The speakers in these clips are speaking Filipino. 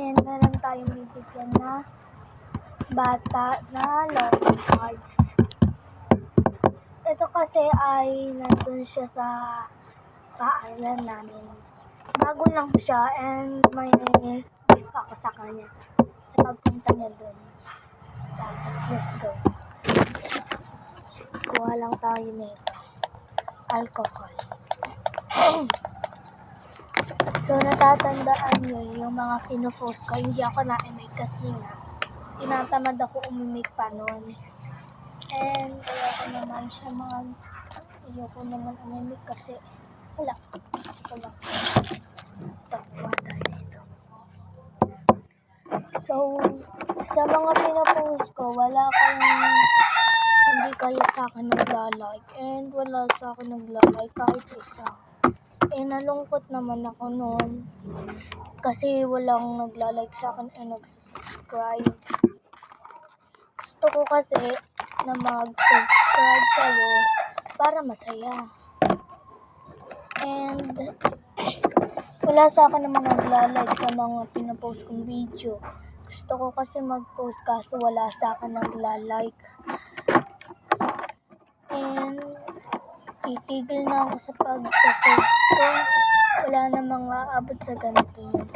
And meron tayong bibigyan na bata na loading cards. Ito kasi ay nandun siya sa paalan namin. Bago lang siya and may gift ako sa kanya sa pagpunta niya dun. Tapos let's go. Kuha lang tayo nito. Alcohol. So natatandaan niyo yung mga pinupost ko. Hindi ako na-make kasi nga tinatamad ako umimik pa noon. And ayoko naman umimik kasi wala. Takwa tayo dito. So sa mga pinupost ko, wala kang hindi kayo sa akin nagla-like and wala sa akin nagla-like kahit isa. Nalungkot naman ako noon kasi walang nagla-like sa akin and nagsasubscribe. Gusto ko kasi na mag-subscribe kayo para masaya. And wala sa akin naman nagla-like sa mga pinapost kong video. Gusto ko kasi mag-post kaso wala sa akin nagla-like. And titigil na ako sa pag-post ko. Wala namang aabot sa ganito yun.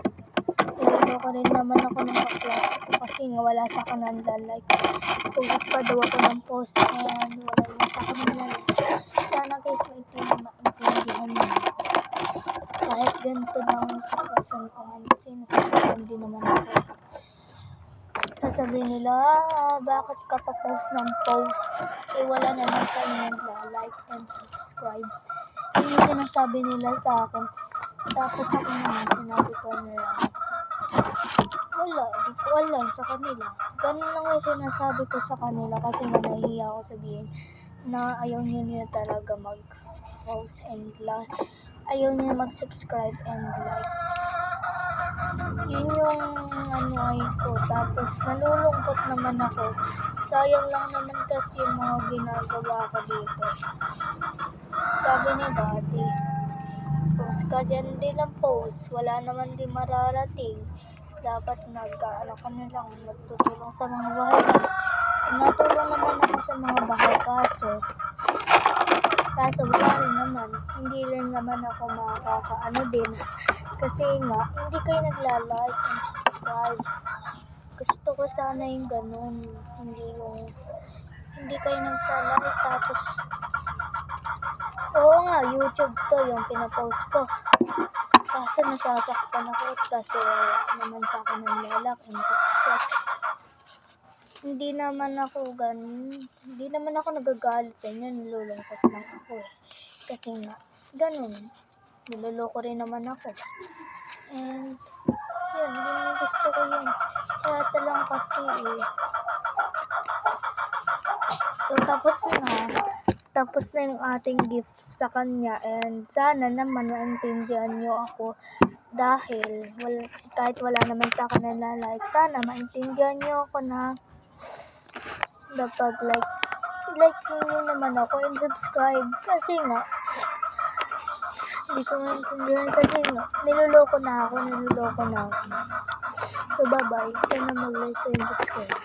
Niloloko rin naman ako ng kaklase ko kasi nga wala sa akin nagla-like. Post pa daw ako ng post and wala na sa akin nagla-like. Sana guys maintindihan mo. Kahit ganito lang ang sitwasyon ko kasi nasasaktan din naman ako. Sasabihin nila, bakit ka pa post ng post? Wala naman sa inyo nagla-like and subscribe. Yun yung sinasabi nila sa akin. Tapos ako naman sinabi ko nila, di ko alam sa kanila. Ganun lang yung sinasabi ko sa kanila kasi nahihiya ako sabihin na ayaw nyo talaga mag-post and like. Ayaw nyo mag-subscribe and like. Yun yung ko. Tapos nalulungkot naman ako. Sayang lang naman kasi yung mga ginagawa ko dito. Sabi ni Daddy, post ka dyan din ang post. Wala naman din mararating. Dapat nagtutulong sa mga bahay. Natulong naman ako sa mga bahay kaso wala rin naman. Hindi rin naman ako makakaano din. Kasi nga, hindi kayo nagla-like and subscribe. Gusto ko sana yung ganun. Hindi kayo nagla-like tapos oo nga, YouTube to yung pinapost ko. Kaso nasasaktan ako kasi naman sa akin nagla-like and subscribe. Hindi naman ako nagagalit sa inyo, nilulungkot lang ako kasi nga, ganun, niloloko rin naman ako. And, yun, hindi naman gusto ko yun. Kaya lang kasi So, tapos na yung ating gift sa kanya and sana naman maintindihan nyo ako dahil kahit wala naman sa akin nagla-like, sana maintindihan nyo ako na dapat like nyo naman ako and subscribe kasi nga hindi ko maintindihan kasi nga niloloko na ako. So bye bye, sana mag-like and subscribe.